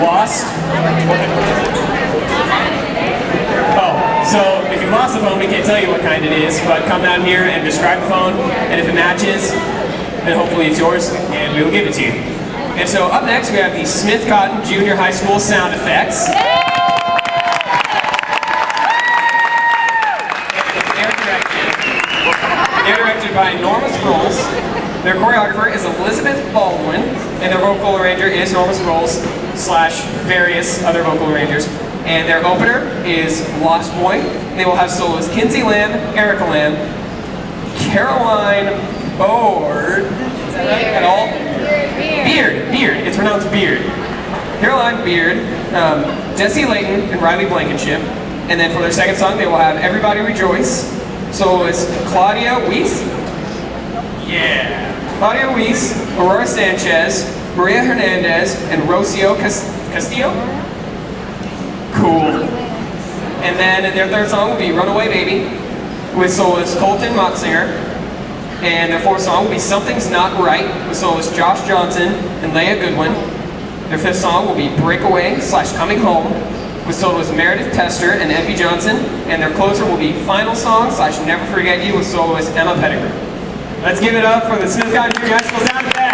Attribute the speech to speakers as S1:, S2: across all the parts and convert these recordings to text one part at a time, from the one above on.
S1: lost? Oh, so if you lost the phone, we can't tell you what kind it is, but come down here and describe the phone, and if it matches, then hopefully it's yours, and we will give it to you. And so up next, we have the Smith Cotton Junior High School sound effects. They're directed by Norma Sproles. Their choreographer is Elizabeth Baldwin, and their vocal arranger is Norma Sproles / various other vocal arrangers. And their opener is Lost Boy. They will have solos Kinsey Lamb, Erica Lamb, Caroline Board. Is that right at all? Beard. It's pronounced Beard. Caroline Beard, Jesse Layton, and Riley Blankenship. And then for their second song, they will have Everybody Rejoice. Soloists Claudia Weiss. Yeah. Claudia Weiss, Aurora Sanchez, Maria Hernandez, and Rocio Castillo. Cool. And then their third song will be Runaway Baby with soloist Colton Motzinger. And their fourth song will be Something's Not Right with soloist Josh Johnson and Leah Goodwin. Their fifth song will be Breakaway / Coming Home with soloist Meredith Tester and Effie Johnson. And their closer will be Final Song / Never Forget You with soloist Emma Pettigrew. Let's give it up for the Smith Cotton Junior High School sound effects.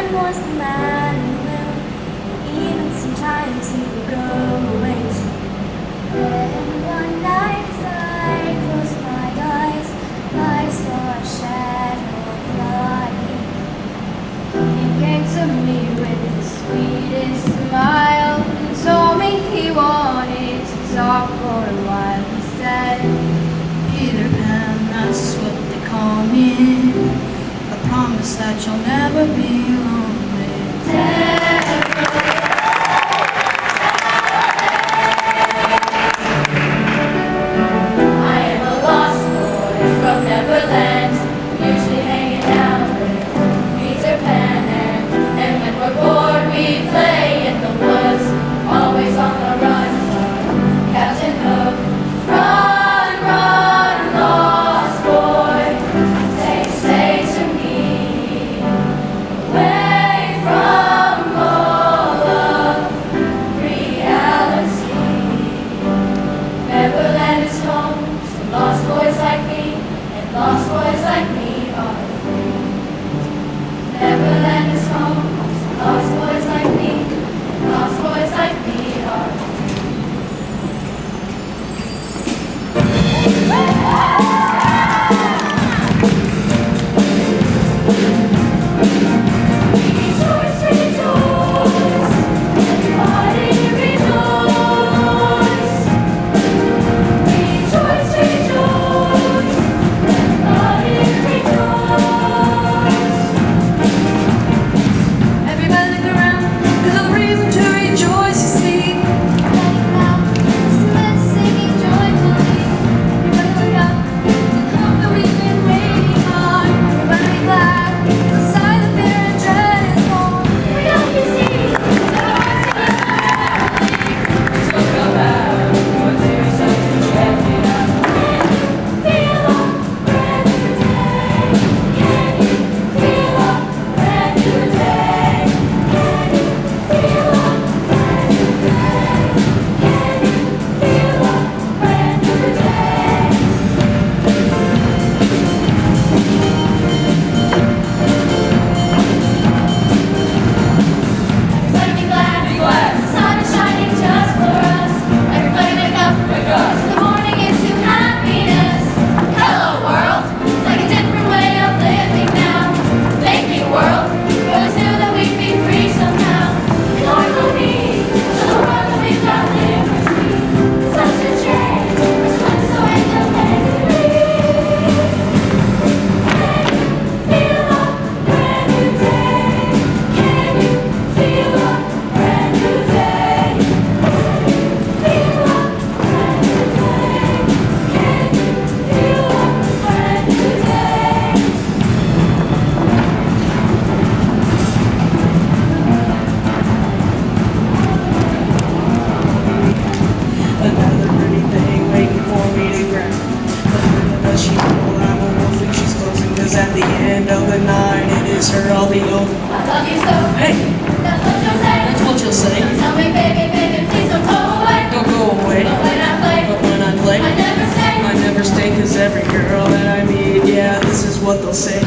S2: Was the man in the moon. Even sometimes he would go away too. Then one night as I closed my eyes, I saw a shadow flying. He came to me with the sweetest smile and told me he wanted to talk for a while. He said, "Peter Pan, that's what they call me. I promise that you'll never be lonely."
S3: I am a lost boy from Neverland, usually hanging out with Peter Pan, and when we're bored we play in the woods, always on the run from Captain Hook. Run, run, lost boy, they say to me, away from all of reality. Neverland is home to lost boys like me, and lost boys like me are free. Neverland is home to lost boys like me, and lost boys like me are free. Rejoice, rejoice, everybody rejoice. Rejoice, rejoice, everybody rejoice.
S4: answer, I'll be old.
S3: I love you so.
S4: Hey,
S3: That's what you'll say.
S4: that's what you'll say.
S3: Tell me, baby, baby, please don't go away.
S4: Don't go away.
S3: But when I play,
S4: But when I play,
S3: I never stay.
S4: I never stay, 'cause every girl that I meet, yeah, this is what they'll say.